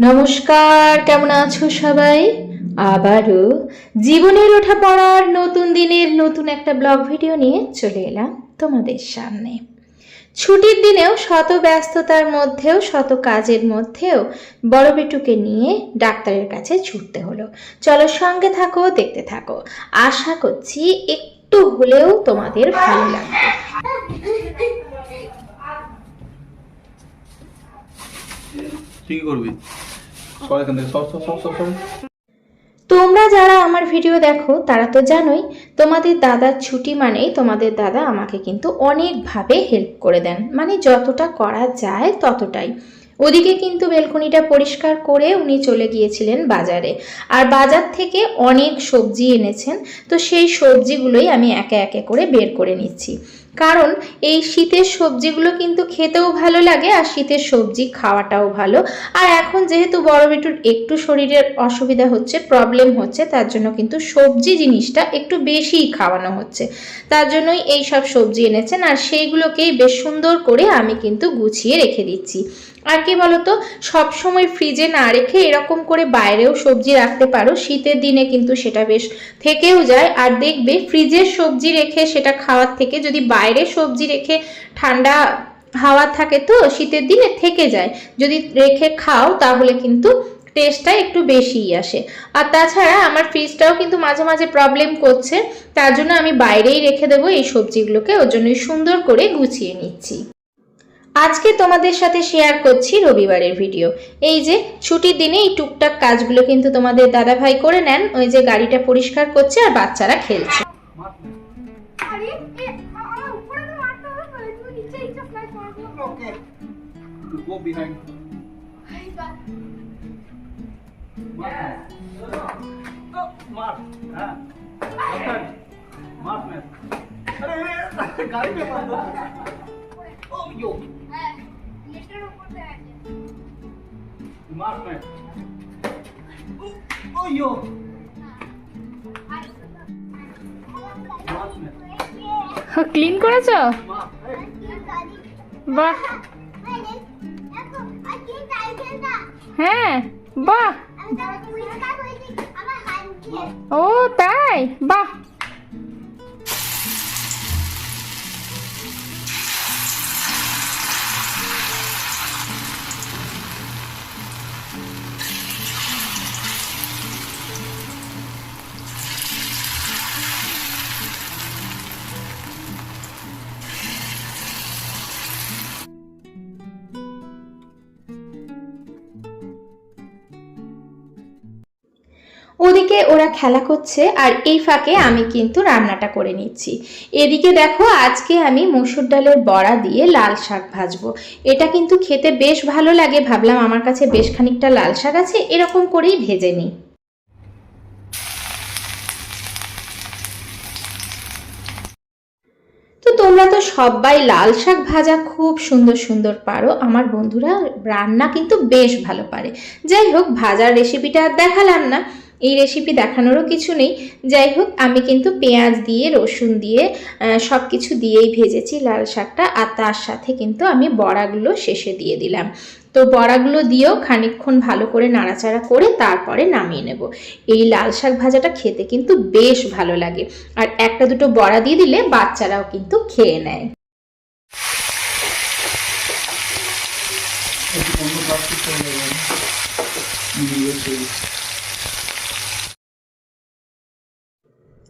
নমস্কার, কেমন আছো সবাই? আবারও জীবনের ওঠা পড়ার নতুন দিনের নতুন একটা ব্লগ ভিডিও নিয়ে চলে এলাম তোমাদের সামনে। ছুটির দিনেও শত ব্যস্ততার মধ্যেও শত কাজের মধ্যেও বড় বেটুকে নিয়ে ডাক্তারের কাছে ছুটতে হলো। চলো সঙ্গে থাকো, দেখতে থাকো। আশা করছি একটু হলেও তোমাদের ভালো লাগবে। কি করবি? তোমরা যারা আমার ভিডিও দেখো তারা তো জানোই, তোমাদের দাদার ছুটি মানেই তোমাদের দাদা আমাকে কিন্তু অনেকভাবে হেল্প করে দেন, মানে যতটা করা যায় ততটাই। ওদিকে কিন্তু বেলকনিটা পরিষ্কার করে উনি চলে গিয়েছিলেন বাজারে, আর বাজার থেকে অনেক সবজি এনেছেন। তো সেই সবজিগুলোই আমি একে একে করে বের করে নিচ্ছি, কারণ এই শীতের সবজিগুলো কিন্তু খেতেও ভালো লাগে আর শীতের সবজি খাওয়াটাও ভালো। আর এখন যেহেতু বড় বেটুর একটু শরীরের অসুবিধা হচ্ছে, প্রবলেম হচ্ছে, তার জন্য কিন্তু সবজি জিনিসটা একটু বেশিই খাওয়ানো হচ্ছে। তার জন্যই এই সব সবজি এনেছেন, আর সেইগুলোকেই বেশ সুন্দর করে আমি কিন্তু গুছিয়ে রেখে দিচ্ছি। আর কি বলতো, সবসময় ফ্রিজে না রেখে এরকম করে বাইরেও সবজি রাখতে পারো, শীতের দিনে কিন্তু সেটা বেশ থেকেও যায়। আর দেখবে ফ্রিজের সবজি রেখে সেটা খাওয়ার থেকে যদি বাইরে সবজি রেখে ঠান্ডা হাওয়া থাকে তো শীতের দিনে থেকে যায়, যদি রেখে খাও তাহলে কিন্তু টেস্টটা একটু বেশিই আসে। আর তাছাড়া আমার ফ্রিজটাও কিন্তু মাঝে মাঝে প্রবলেম করছে, তার জন্য আমি বাইরেই রেখে দেবো এই সবজিগুলোকে, ওর জন্যই সুন্দর করে গুছিয়ে নিচ্ছি। আজকে তোমাদের সাথে শেয়ার করছি রবিবারের ভিডিও। এই যে ছুটির দিনে এই টুকটাক কাজগুলো কিন্তু তোমাদের দাদা ভাই করে নেন। ওই যে গাড়িটা পরিষ্কার করছে আর বাচ্চারা খেলছে। ক্লিন করেছো? বাহ, হ্যাঁ, বাহ, ও তাই, বাহ। ওদিকে ওরা খেলা করছে আর এই ফাঁকে আমি কিন্তু রান্নাটা করে নিচ্ছি। এদিকে দেখো, আজকে আমি মসুর ডালের বড়া দিয়ে লাল শাক ভাজবো। এটা কিন্তু খেতে বেশ ভালো লাগে, ভাবলাম আমার কাছে বেশ খানিকটা লাল শাক আছে, এরকম করেই ভেজে নিই। তো তোমরা তো সবাই লাল শাক ভাজা খুব সুন্দর সুন্দর পারো, আমার বন্ধুরা রান্না কিন্তু বেশ ভালো পারে। যাই হোক, ভাজার রেসিপিটা আর দেখালাম না, এই রেসিপি দেখানোরও কিছু নেই। যাই হোক, আমি কিন্তু পেঁয়াজ দিয়ে রসুন দিয়ে সব কিছু দিয়েই ভেজেছি লাল শাকটা, আর তার সাথে কিন্তু আমি বড়াগুলো শেষে দিয়ে দিলাম। তো বড়াগুলো দিয়েও খানিকক্ষণ ভালো করে নাড়াচাড়া করে তারপরে নামিয়ে নেব। এই লাল শাক ভাজাটা খেতে কিন্তু বেশ ভালো লাগে, আর একটা দুটো বড়া দিয়ে দিলে বাচ্চারাও কিন্তু খেয়ে নেয়।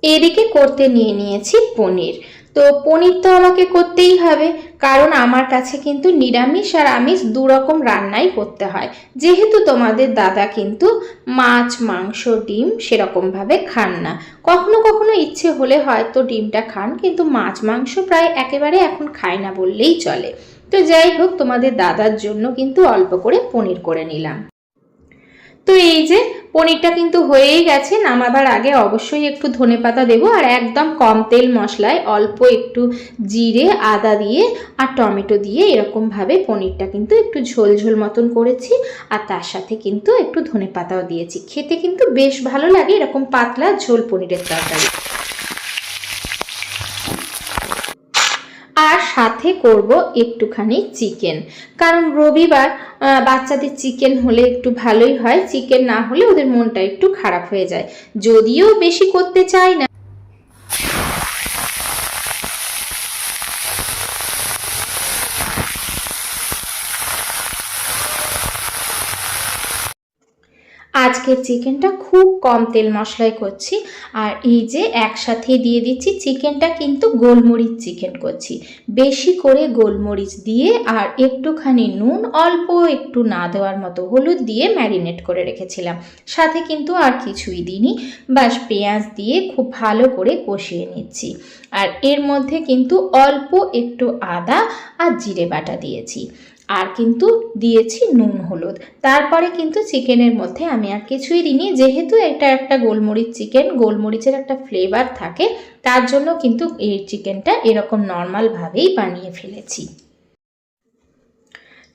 এদিকে করতে নিয়ে নিয়েছি পনির। তো পনির তো আমাকে করতেই হবে, কারণ আমার কাছে কিন্তু নিরামিষ আর আমিষ দুরকম রান্নাই করতে হয়। যেহেতু তোমাদের দাদা কিন্তু মাছ মাংস ডিম সেরকমভাবে খান না, কখনো কখনো ইচ্ছে হলে হয়তো ডিমটা খান, কিন্তু মাছ মাংস প্রায় একেবারে এখন খায় না বললেই চলে। তো যাই হোক, তোমাদের দাদার জন্য কিন্তু অল্প করে পনির করে নিলাম। তো এই যে পনিরটা কিন্তু হয়েই গেছে, নামাবার আগে অবশ্যই একটু ধনেপাতা দেবো, আর একদম কম তেল মশলায় অল্প একটু জিরে আদা দিয়ে আর টমেটো দিয়ে এরকমভাবে পনিরটা কিন্তু একটু ঝোল ঝোল মতন করেছি, আর তার সাথে কিন্তু একটু ধনেপাতাও দিয়েছি। খেতে কিন্তু বেশ ভালো লাগে এরকম পাতলা ঝোল পনিরের তরকারি। আর সাথে করব একটুখানি চিকেন, কারণ রবিবার বাচ্চাদের চিকেন হলে একটু ভালোই হয়, চিকেন না হলে ওদের মনটা একটু খারাপ হয়ে যায়। যদিও বেশি করতে চাই না। আজকের চিকেনটা খুব কম তেল মশলায় করছি, আর এই যে একসাথে দিয়ে দিচ্ছি চিকেনটা কিন্তু গোলমরিচ চিকেন করছি, বেশি করে গোলমরিচ দিয়ে আর একটুখানি নুন, অল্প একটু না দেওয়ার মতো হলুদ দিয়ে ম্যারিনেট করে রেখেছিলাম, সাথে কিন্তু আর কিছুই দিইনি, বাস পেঁয়াজ দিয়ে খুব ভালো করে কষিয়ে নিচ্ছি। আর এর মধ্যে কিন্তু অল্প একটু আদা আর জিরে বাটা দিয়েছি, আর কিন্তু দিয়েছি নুন হলুদ। তারপরে কিন্তু চিকেনের মধ্যে আমি আর কিছুই দিইনি, যেহেতু এটা একটা গোলমরিচ চিকেন, গোলমরিচের একটা ফ্লেভার থাকে, তার জন্য কিন্তু এই চিকেনটা এরকম নর্মালভাবেই বানিয়ে ফেলেছি।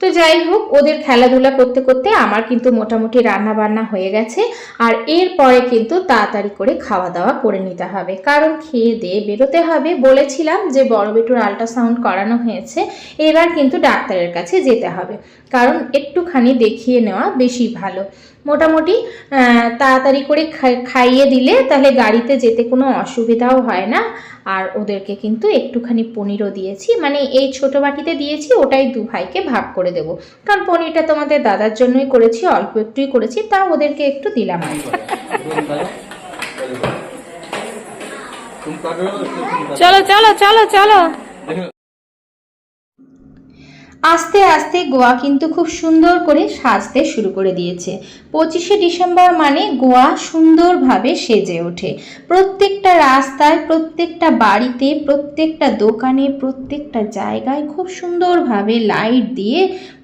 তো যাই হোক, ওদের খেলাধুলা করতে করতে আমার কিন্তু মোটামুটি রান্না বান্না হয়ে গেছে, আর এরপরে কিন্তু তাড়াতাড়ি করে খাওয়া দাওয়া করে নিতে হবে, কারণ খেয়ে দিয়ে বেরোতে হবে। বলেছিলাম যে বড় বেটুর আল্ট্রাসাউন্ড করানো হয়েছে, এবার কিন্তু ডাক্তারের কাছে যেতে হবে, কারণ একটুখানি দেখিয়ে নেওয়া বেশি ভালো। মোটামুটি তাড়াতাড়ি করে খাইয়ে দিলে তাহলে গাড়িতে যেতে কোনো অসুবিধাও হয় না। আর ওদেরকে কিন্তু একটুখানি পনিরও দিয়েছি, মানে এই ছোট বাটিতে দিয়েছি, ওটাই দু ভাইকে ভাগ করে দেবো, কারণ পনিরটা তোমাদের দাদার জন্যই করেছি, অল্প একটুই করেছি, তা ওদেরকে একটু দিলাম। চলো চলো চলো চলো। আস্তে আস্তে গোয়া কিন্তু খুব সুন্দর করে সাজতে শুরু করে দিয়েছে। 25শে ডিসেম্বর মানে গোয়া সুন্দরভাবে সেজে ওঠে। প্রত্যেকটা রাস্তায়, প্রত্যেকটা বাড়িতে, প্রত্যেকটা দোকানে, প্রত্যেকটা জায়গায় খুব সুন্দরভাবে লাইট দিয়ে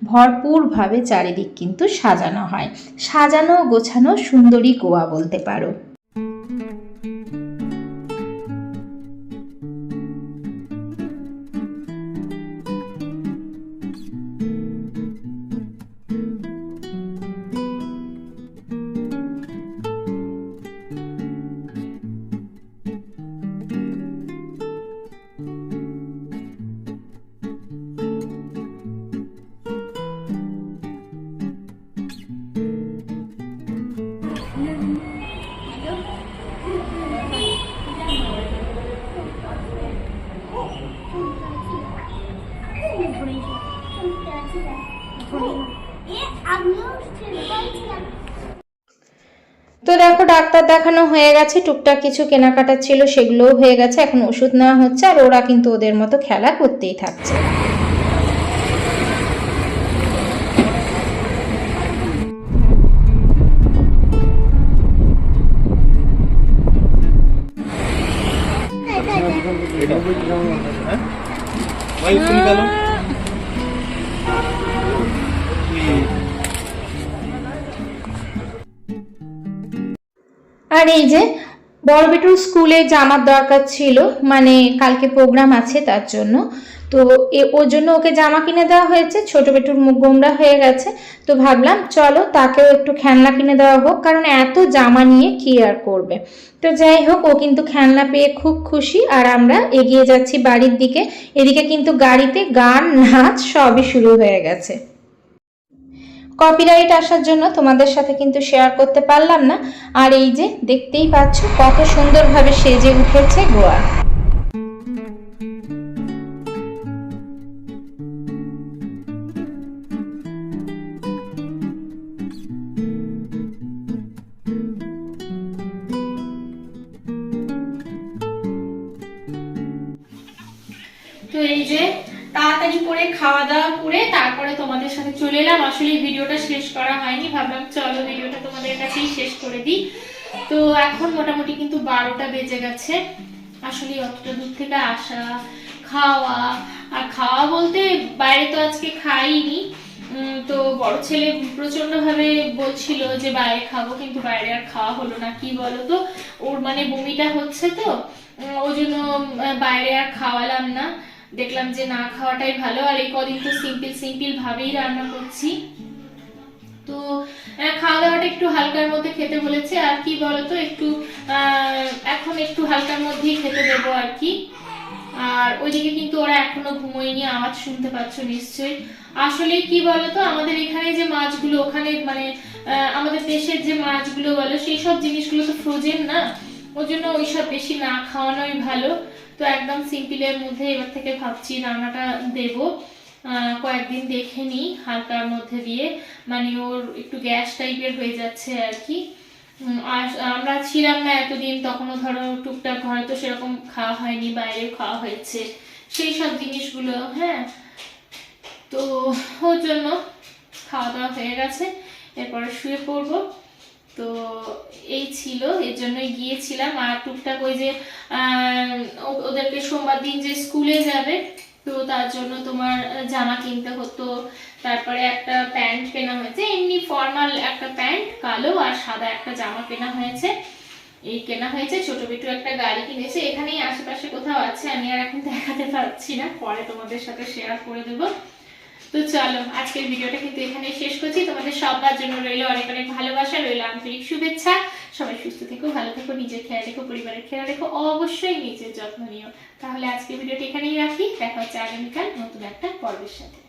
ভরপুরভাবে চারিদিক কিন্তু সাজানো হয়। সাজানো গোছানো সুন্দরী গোয়া বলতে পারো। তো দেখো, ডাক্তার দেখানো হয়ে গেছে, টুকটাক কিছু কেনাকাটা ছিল সেগুলোও হয়ে গেছে, এখন ওষুধ নেওয়া হচ্ছে, আর ওরা কিন্তু ওদের মতো খেলা করতেই থাকছে। আর এই যে বড় বেটুর স্কুলে জামার দরকার ছিল, মানে কালকে প্রোগ্রাম আছে তার জন্য, তো ওর জন্য ওকে জামা কিনে দেওয়া হয়েছে। ছোট বেটুর মুখ গোমরা হয়ে গেছে, তো ভাবলাম চলো তাকেও একটু খেলনা কিনে দেওয়া হোক, কারণ এত জামা নিয়ে কি আর করবে। তো যাই হোক, ও কিন্তু খেলনা পেয়ে খুব খুশি, আর আমরা এগিয়ে যাচ্ছি বাড়ির দিকে। এদিকে কিন্তু গাড়িতে গান নাচ সবই শুরু হয়ে গেছে। কপিরাইট আসার জন্য তোমাদের সাথে কিন্তু শেয়ার করতে পারলাম না। আর এই যে দেখতেই পাচ্ছ কত সুন্দরভাবে সেজে উঠেছে গোয়া। তো এই যে তাড়াতাড়ি করে খাওয়া দাওয়া করে তারপরে তোমাদের সাথে চলে এলাম। আসলে ভিডিওটা শেষ করা হয়নি, ভাবলাম চলো ভিডিওটা তোমাদের কাছেই শেষ করে দিই। তো এখন মোটামুটি কিন্তু 12টা বেজে গেছে। আসলে অতটা দূর থেকে আসা, খাওয়া, আর খাওয়া বলতে বাইরে তো আজকে খাইনি। তো বড় ছেলে প্রচন্ড ভাবে বলছিল যে বাইরে খাবো, কিন্তু বাইরে আর খাওয়া হলো না। কি বলতো, ওর মানে বমিটা হচ্ছে, তো ওই জন্য বাইরে আর খাওয়ালাম না। দেখলাম যে না খাওয়াটাই ভালো, আর এই কদিন তো সিম্পল ভাবেই রান্না করছি। তো খাওয়া দাওয়াটা একটু হালকার মধ্যে খেতে বলেছে, আর কি বলতো একটু এখন একটু হালকার মধ্যেই খেতে দেবো আর কি। আর ওইদিকে কিন্তু ওরা এখনো ঘুমোয়নি, আওয়াজ শুনতে পাচ্ছ নিশ্চয়ই। আসলে কি বলতো, আমাদের এখানে যে মাছগুলো, ওখানে মানে আমাদের দেশের যে মাছগুলো বলো, সেই সব জিনিসগুলো তো ফ্রোজেন না, ওই জন্য ওইসব বেশি না খাওয়ানোই ভালো। তো একদম সিম্পলের মধ্যে এবার থেকে ভাবছি রান্নাটা দেব। কয়েকদিন দেখে নিই হালকার মধ্যে দিয়ে, মানে ওর একটু গ্যাস টাইপের হয়ে যাচ্ছে আর কি। আর আমরা ছিলাম না এতদিন, তখনও ধরো টুকটাক ঘরে তো সেরকম খাওয়া হয়নি, বাইরেও খাওয়া হয়েছে সেই সব জিনিসগুলো। হ্যাঁ, তো ওর জন্য খাওয়া দাওয়া হয়ে গেছে, এরপরে শুয়ে পড়বো। তো এই ছিল, এর জন্যই গিয়েছিলাম। আর টুকটাক ওই যে ওদেরকে সোমবার দিন যে স্কুলে যাবে, তো তার জন্য তোমার জামা কিনতে হতো, তারপরে একটা প্যান্ট কেনা হয়েছে, এমনি ফর্মাল একটা প্যান্ট কালো, আর সাদা একটা জামা কেনা হয়েছে। এই কেনা হয়েছে, ছোট বিটু একটা গাড়ি কিনেছে, এখানেই আশেপাশে কোথাও আছে, আমি আর এখন দেখাতে পারছি না, পরে তোমাদের সাথে শেয়ার করে দেবো। তো চলো, আজকের ভিডিওটা কিন্তু এখানেই শেষ করছি। তোমাদের সবার জন্য রইলো অনেক অনেক ভালোবাসা, রইলো আন্তরিক শুভেচ্ছা। সবাই সুস্থ থেকো, ভালো থেকো, নিজের খেয়াল রেখো, পরিবারের খেয়াল রেখো, অবশ্যই নিজের যত্ন নিও। তাহলে আজকের ভিডিওটা এখানেই রাখি, দেখা হচ্ছে আগামীকাল নতুন একটা পর্বের সাথে।